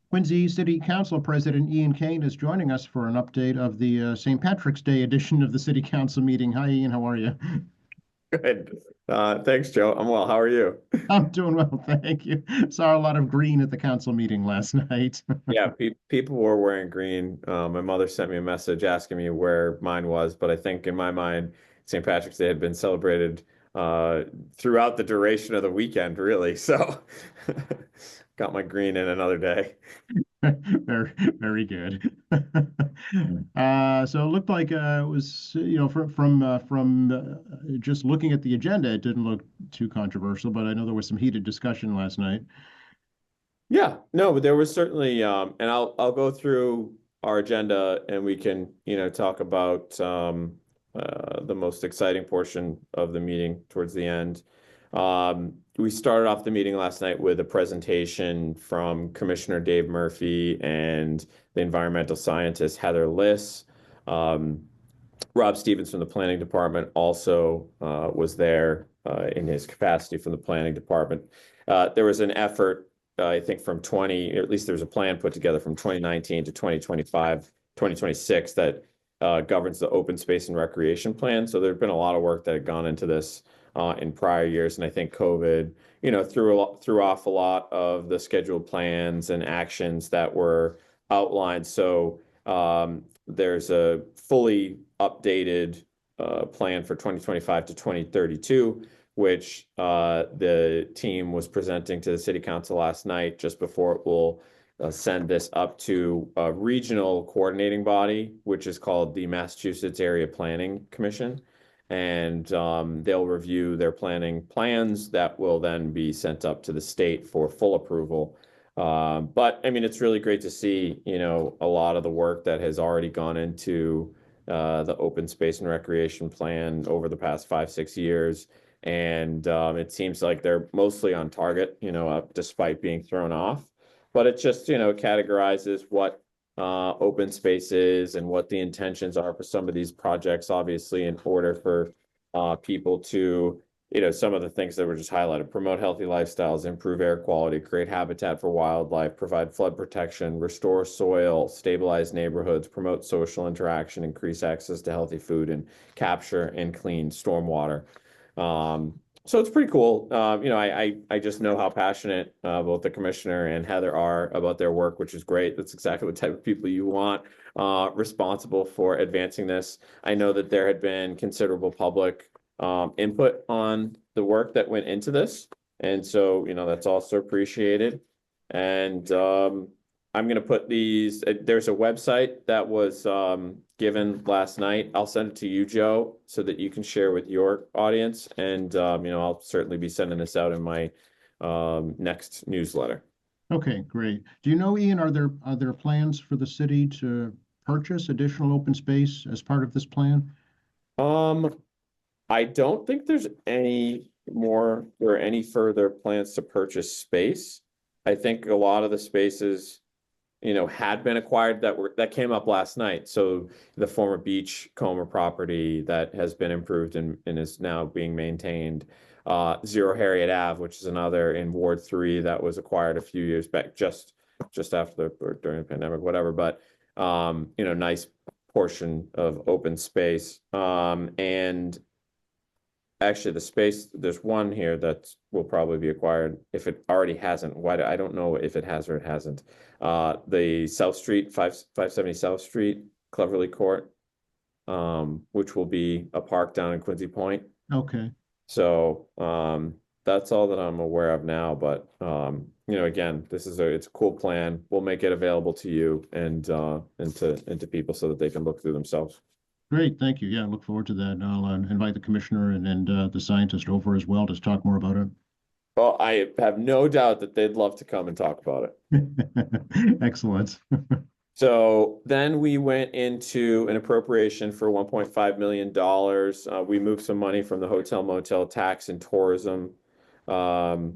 Quincy City Council President Ian Kane is joining us for an update of the St. Patrick's Day edition of the City Council meeting. Hi, Ian. How are you? Good. Thanks, Joe. I'm well. How are you? I'm doing well, thank you. Saw a lot of green at the council meeting last night. Yeah, pe people were wearing green. My mother sent me a message asking me where mine was, but I think in my mind, St. Patrick's Day had been celebrated uh, throughout the duration of the weekend, really. So got my green in another day. Very, very good. So it looked like it was, from just looking at the agenda, it didn't look too controversial, but I know there was some heated discussion last night. Yeah, no, but there was certainly, and I'll go through our agenda and we can, talk about the most exciting portion of the meeting towards the end. We started off the meeting last night with a presentation from Commissioner Dave Murphy and the environmental scientist Heather Liss. Um, Rob Stevens from the planning department also was there in his capacity from the planning department. There was an effort, I think, from 20, or at least there was a plan put together from 2019 to 2025, 2026 that governs the open space and recreation plan. So there's been a lot of work that had gone into this in prior years, and I think COVID, threw off a lot of the scheduled plans and actions that were outlined. So there's a fully updated plan for 2025 to 2032, which the team was presenting to the city council last night just before it will send this up to a regional coordinating body, which is called the Massachusetts Area Planning Commission. And they'll review their planning plans that will then be sent up to the state for full approval. But I mean, it's really great to see, a lot of the work that has already gone into the open space and recreation plan over the past 5, 6 years. And it seems like they're mostly on target, despite being thrown off. But it just, categorizes what open space is and what the intentions are for some of these projects, obviously, in order for people to some of the things that were just highlighted: promote healthy lifestyles, improve air quality, create habitat for wildlife, provide flood protection, restore soil, stabilize neighborhoods, promote social interaction, increase access to healthy food, and capture and clean stormwater. So it's pretty cool. I just know how passionate both the commissioner and Heather are about their work, which is great. That's exactly the type of people you want responsible for advancing this. I know that there had been considerable public input on the work that went into this. And so, that's also appreciated. And I'm going to put these, there's a website that was given last night. I'll send it to you, Joe, so that you can share with your audience. And, I'll certainly be sending this out in my next newsletter. Okay, great. Do you know, Ian, are there plans for the city to purchase additional open space as part of this plan? Um, I don't think there's any more or any further plans to purchase space. I think a lot of the spaces, had been acquired that came up last night. So the former Beachcomber property that has been improved and is now being maintained. Zero Harriet Ave, which is another in Ward 3 that was acquired a few years back, just after or during the pandemic, whatever. But nice portion of open space. And actually, the space, there's one here that will probably be acquired if it already hasn't. I don't know if it has or it hasn't. The South Street, 570 South Street, Cleverly Court, which will be a park down in Quincy Point. Okay. So that's all that I'm aware of now. But again, it's a cool plan. We'll make it available to you and to people so that they can look through themselves. Great, thank you. Yeah, I look forward to that. I'll invite the commissioner and the scientist over as well to talk more about Well, I have no doubt that they'd love to come and talk about it. it. Excellent. So then we went into an appropriation for $1.5 million. We moved some money from the hotel motel tax and tourism, or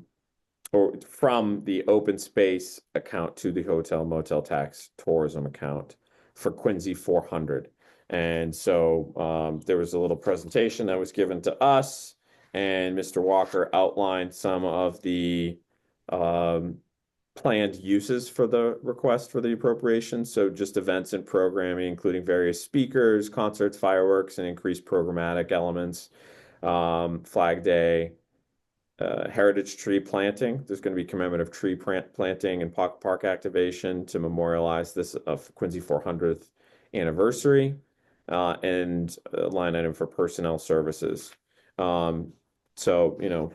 from the open space account to the hotel motel tax tourism account for Quincy 400. And so there was a little presentation that was given to us, and Mr. Walker outlined some of the planned uses for the request for the appropriation. So just events and programming, including various speakers, concerts, fireworks, and increased programmatic elements. Flag Day, heritage tree planting. There's going to be commemorative tree planting and park activation to memorialize this of Quincy 400th anniversary, and a line item for personnel services. So, you know,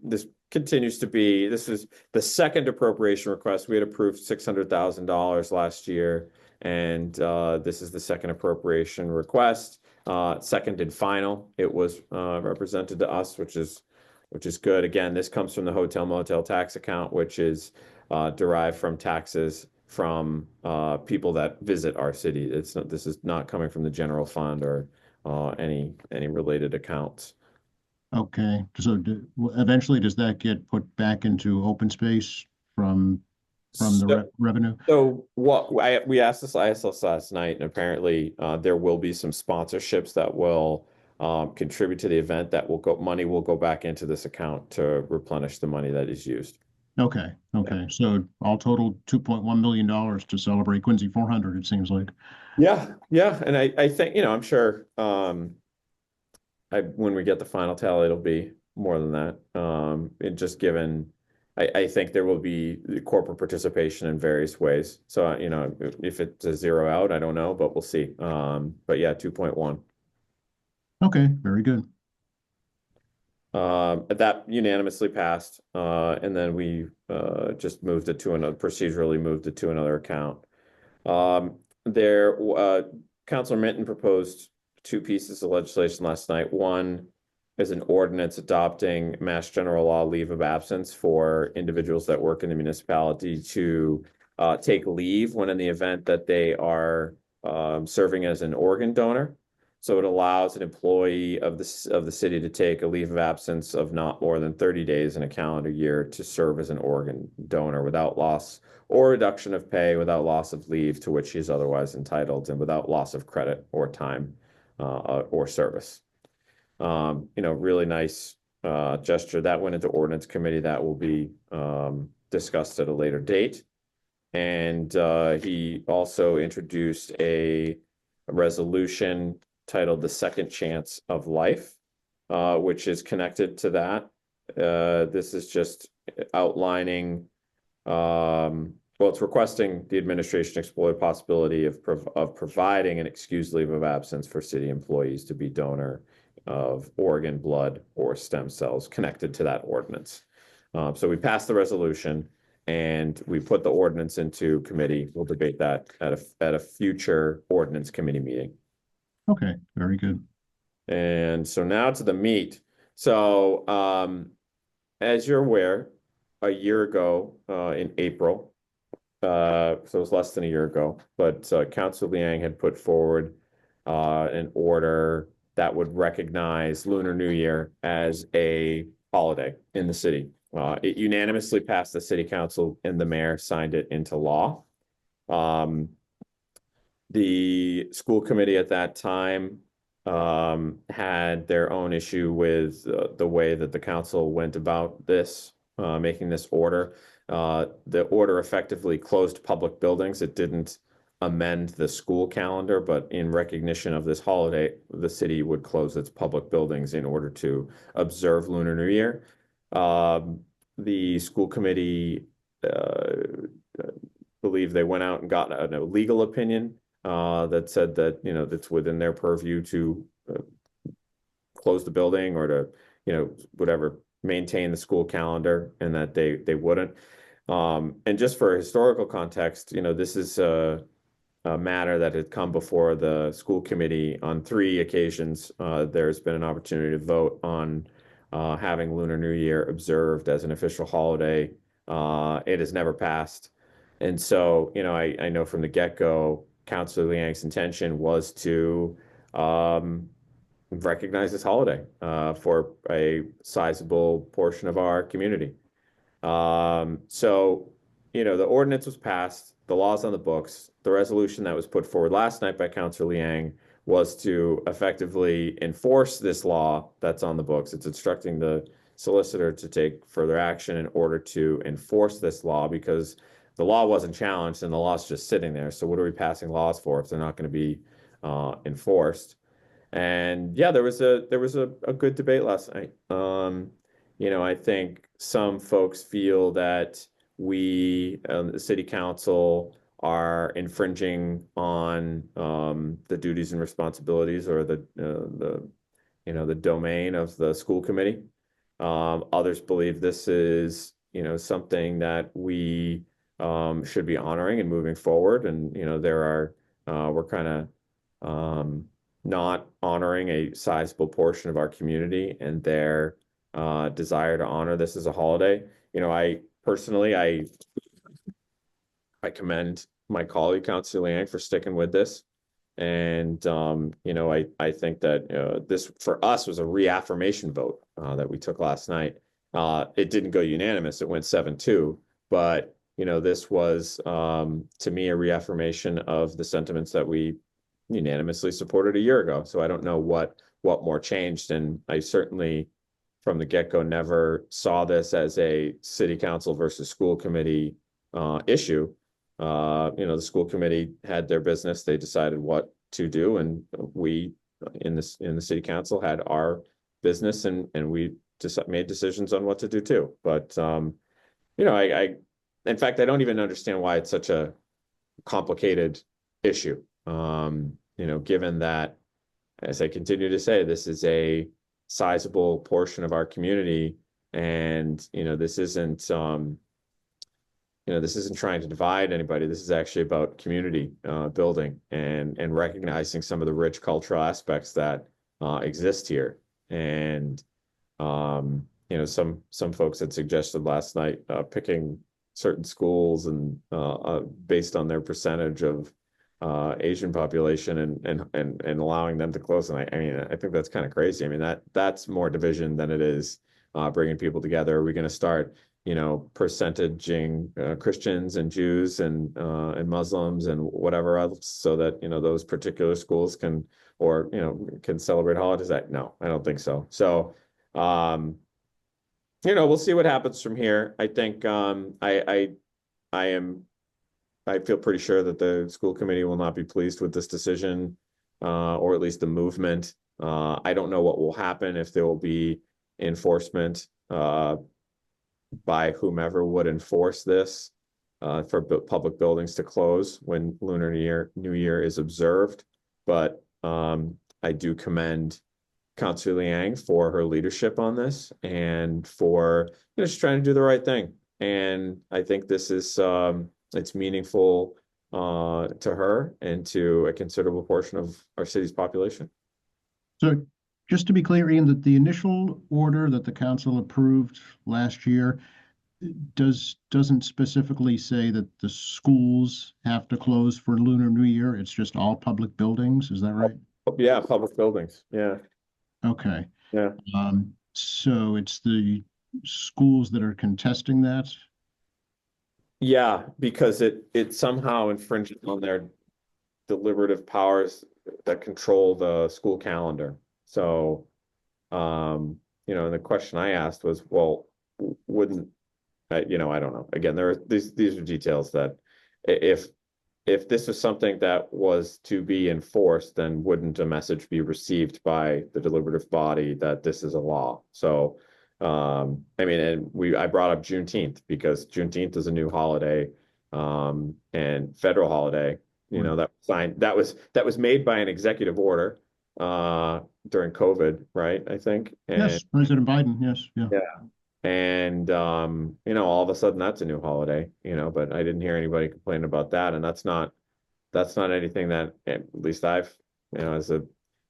this continues to be, this is the second appropriation request. We had approved $600,000 last year, and this is the second appropriation request, second and final. It was represented to us, which is good. Again, this comes from the hotel motel tax account, which is derived from taxes from people that visit our city. This is not coming from the general fund or any related accounts. Okay, so eventually does that get put back into open space from the revenue? So what we asked this last night, and apparently there will be some sponsorships that will contribute to the event that money will go back into this account to replenish the money that is used. Okay, so all total $2.1 million to celebrate Quincy 400, it seems like. Yeah, and I think, you know, I'm sure when we get the final tally, it'll be more than that. It just given, I think there will be corporate participation in various ways. So, you know, if it's a zero out, I don't know, but we'll see. But yeah, 2.1. Okay, very good. That unanimously passed, and then we just moved it to procedurally moved it to another account. Councilor Minton proposed two pieces of legislation last night. One is an ordinance adopting Mass General Law leave of absence for individuals that work in the municipality to take leave when in the event that they are serving as an organ donor. So it allows an employee of the city to take a leave of absence of not more than 30 days in a calendar year to serve as an organ donor without loss or reduction of pay, without loss of leave to which he is otherwise entitled, and without loss of credit or time or service. You know, really nice gesture that went into ordinance committee. That will be discussed at a later date. And he also introduced a resolution titled "The Second Chance of Life," which is connected to that. This is just outlining, well, it's requesting the administration explore the possibility of providing an excused leave of absence for city employees to be donor of organ, blood, or stem cells connected to that ordinance. So we passed the resolution and we put the ordinance into committee. We'll debate that at a future ordinance committee meeting. Okay, very good. And so now to the meat. So as you're aware, a year ago in April, so it was less than a year ago, but Councilor Liang had put forward an order that would recognize Lunar New Year as a holiday in the city. It unanimously passed the city council and the mayor signed it into law. The school committee at that time had their own issue with the way that the council went about this, making this order. The order effectively closed public buildings. It didn't amend the school calendar, but in recognition of this holiday, the city would close its public buildings in order to observe Lunar New Year. The school committee believe they went out and got a legal opinion that said that, you know, that's within their purview to close the building or to, you know, whatever, maintain the school calendar, and that they wouldn't. And just for historical context, you know, this is a matter that had come before the school committee on 3 occasions. There's been an opportunity to vote on having Lunar New Year observed as an official holiday. It has never passed. And so, you know, I know from the get-go, Councilor Liang's intention was to recognize this holiday for a sizable portion of our community. So, you know, the ordinance was passed, the law's on the books. The resolution that was put forward last night by Councilor Liang was to effectively enforce this law that's on the books. It's instructing the solicitor to take further action in order to enforce this law, because the law wasn't challenged and the law's just sitting there. So what are we passing laws for if they're not going to be enforced? And yeah, there was a good debate last night. I think some folks feel that we, the city council, are infringing on the duties and responsibilities, or the domain of the school committee. Others believe this is something that we should be honoring and moving forward. And we're kind of not honoring a sizable portion of our community and their desire to honor this as a holiday. I personally, I commend my colleague, Councilor Liang, for sticking with this. And I think that this for us was a reaffirmation vote that we took last night. It didn't go unanimous; it went 7-2. But this was to me a reaffirmation of the sentiments that we unanimously supported a year ago. So I don't know what more changed, and I certainly, from the get-go, never saw this as a city council versus school committee issue. The school committee had their business. They decided what to do, and we in the city council had our business, and we just made decisions on what to do too. But I in fact, I don't even understand why it's such a complicated issue. Given that, as I continue to say, this is a sizable portion of our community, and this isn't trying to divide anybody. This is actually about community building and recognizing some of the rich cultural aspects that exist here. And some folks had suggested last night picking certain schools and based on their percentage of Asian population and allowing them to close. And I think that's kind of crazy. I mean, that's more division than it is bringing people together. Are we going to start percentaging Christians and Jews and Muslims and whatever else so that those particular schools can celebrate holidays? No, I don't think so. So we'll see what happens from here. I think I feel pretty sure that the school committee will not be pleased with this decision, or at least the movement. I don't know what will happen, if there will be enforcement by whomever would enforce this for public buildings to close when Lunar New Year is observed. But I do commend Councilor Liang for her leadership on this and for just trying to do the right thing. And I think this is it's meaningful to her and to a considerable portion of our city's population. So just to be clear, Ian, that the initial order that the council approved last year doesn't specifically say that the schools have to close for Lunar New Year. It's just all public buildings. Is that right? Yeah, public buildings. Yeah. Okay. Yeah. So it's the schools that are contesting that? Yeah, because it somehow infringes on their deliberative powers that control the school calendar. So, and the question I asked was, well, wouldn't I don't know. Again, these are details that if this was something that was to be enforced, then wouldn't a message be received by the deliberative body that this is a law? So, I brought up Juneteenth because Juneteenth is a new holiday, and federal holiday, that was made by an executive order, during COVID, right? I think. Yes, President Biden. Yes. Yeah. And all of a sudden that's a new holiday, but I didn't hear anybody complain about that. And that's not anything that, at least I've, as a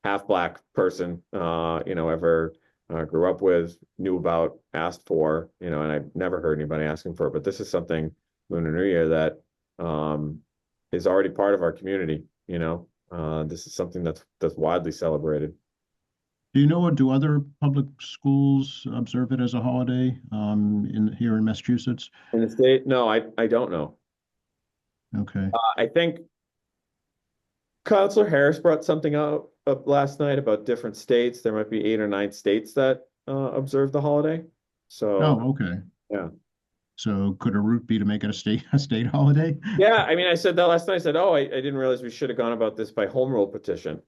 half black person, ever grew up with, knew about, asked for, and I've never heard anybody asking for it. But this is something, Lunar New Year, that is already part of our community. This is something that's widely celebrated. Do you know, or do other public schools observe it as a holiday here in Massachusetts? In the state? No, I don't know. Okay. I think Councilor Harris brought something up last night about different states. There might be 8 or 9 states that observe the holiday. So, Oh, okay. yeah. So could a route be to make it a state holiday? Yeah, I mean, I said that last night. I said, oh, I didn't realize we should have gone about this by home rule petition,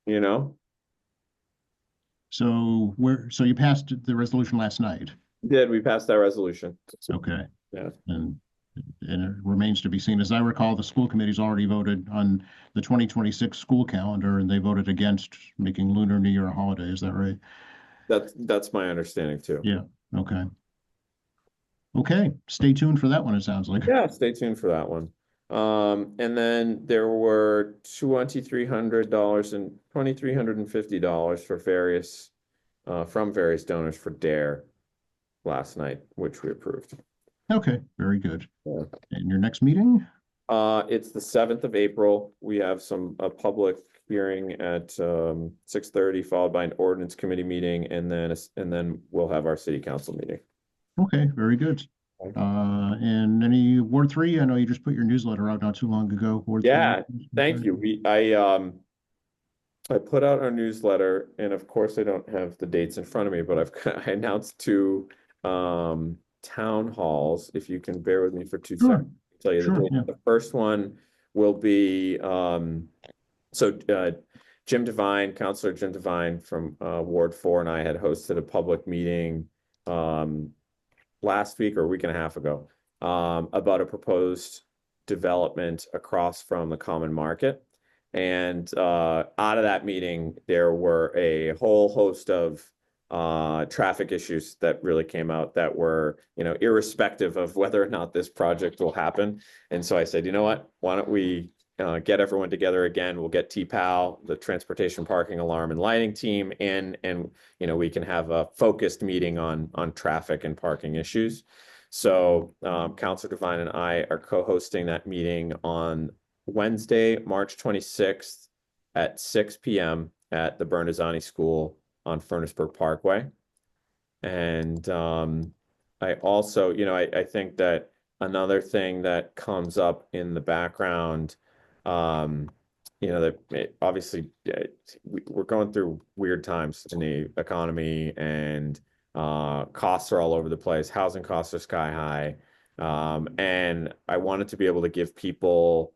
you know? So you passed the resolution last night. We passed that resolution. Okay. Yeah. And it remains to be seen. As I recall, the school committee's already voted on the 2026 school calendar, and they voted against making Lunar New Year a holiday. Is that right? That's my understanding too. Yeah. Okay. Okay. Stay tuned for that one, it sounds like. Yeah, stay tuned for that one. And then there were $2,300 and $2,350 for various from various donors for DARE last night, which we approved. Okay. Very good. Yeah. And your next meeting? It's the 7th of April. We have a public hearing at 6:30, followed by an ordinance committee meeting, and then we'll have our city council meeting. Okay. Very good. And any Ward 3? I know you just put your newsletter out not too long ago. Ward 3. Yeah, thank you. I put out our newsletter, and of course I don't have the dates in front of me, but I announced two town halls. If you can bear with me for 2 Sure. seconds, I'll tell you the Sure, date. yeah. The first one will be Jim Devine, Councilor Jim Devine from Ward 4, and I had hosted a public meeting last week or a week and a half ago about a proposed development across from the Common Market. And out of that meeting, there were a whole host of traffic issues that really came out that were, irrespective of whether or not this project will happen. And so I said, you know what, why don't we get everyone together again? We'll get TPAL, the Transportation Parking Alarm and Lighting team, and we can have a focused meeting on traffic and parking issues. So Councilor Devine and I are co-hosting that meeting on Wednesday, March 26th at 6 p.m. at the Bernazani School on Furnaceburg Parkway. And I also, I think that another thing that comes up in the background, obviously we're going through weird times in the economy, and costs are all over the place. Housing costs are sky high. And I wanted to be able to give people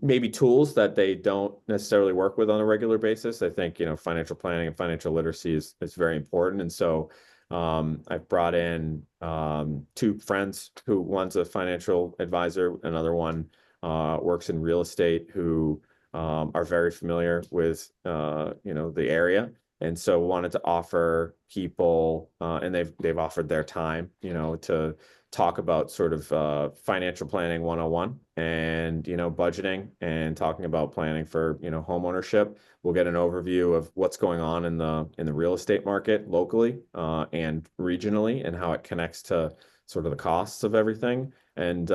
maybe tools that they don't necessarily work with on a regular basis. I think, financial planning and financial literacy is very important. And so I've brought in 2 friends who, one's a financial advisor, another one works in real estate, who are very familiar with, the area. And so wanted to offer people, and they've offered their time, to talk about sort of financial planning 101 and, budgeting, and talking about planning for, home ownership. We'll get an overview of what's going on in the real estate market locally and regionally, and how it connects to sort of the costs of everything. And,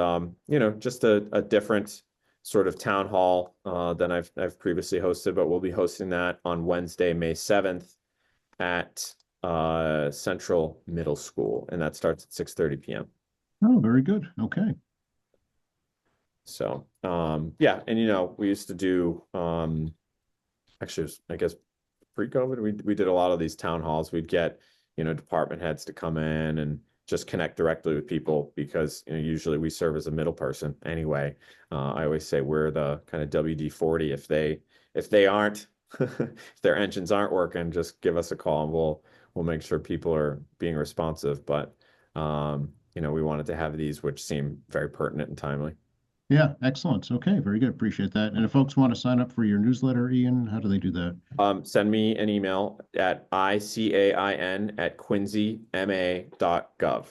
just a different sort of town hall than I've previously hosted, but we'll be hosting that on Wednesday, May 7th at Central Middle School, and that starts at 6:30 p.m. Oh, very good. Okay. So, yeah, and we used to do actually, I guess pre-COVID, we did a lot of these town halls. We'd get, department heads to come in and just connect directly with people, because usually we serve as a middle person anyway. I always say we're the kind of WD-40. If they aren't, if their engines aren't working, just give us a call and we'll make sure people are being responsive. But we wanted to have these, which seem very pertinent and timely. Yeah, excellent. Okay, very good. Appreciate that. And if folks want to sign up for your newsletter, Ian, how do they do that? Send me an email at icain@quincyma.gov.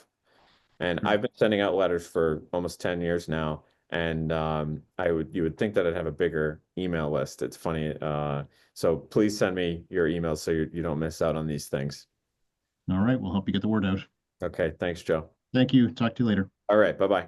And I've been sending out letters for almost 10 years now. And you would think that I'd have a bigger email list. It's funny. So please send me your emails so you don't miss out on these things. All right, we'll help you get the word out. Okay, thanks, Joe. Thank you. Talk to you later. All right, bye-bye.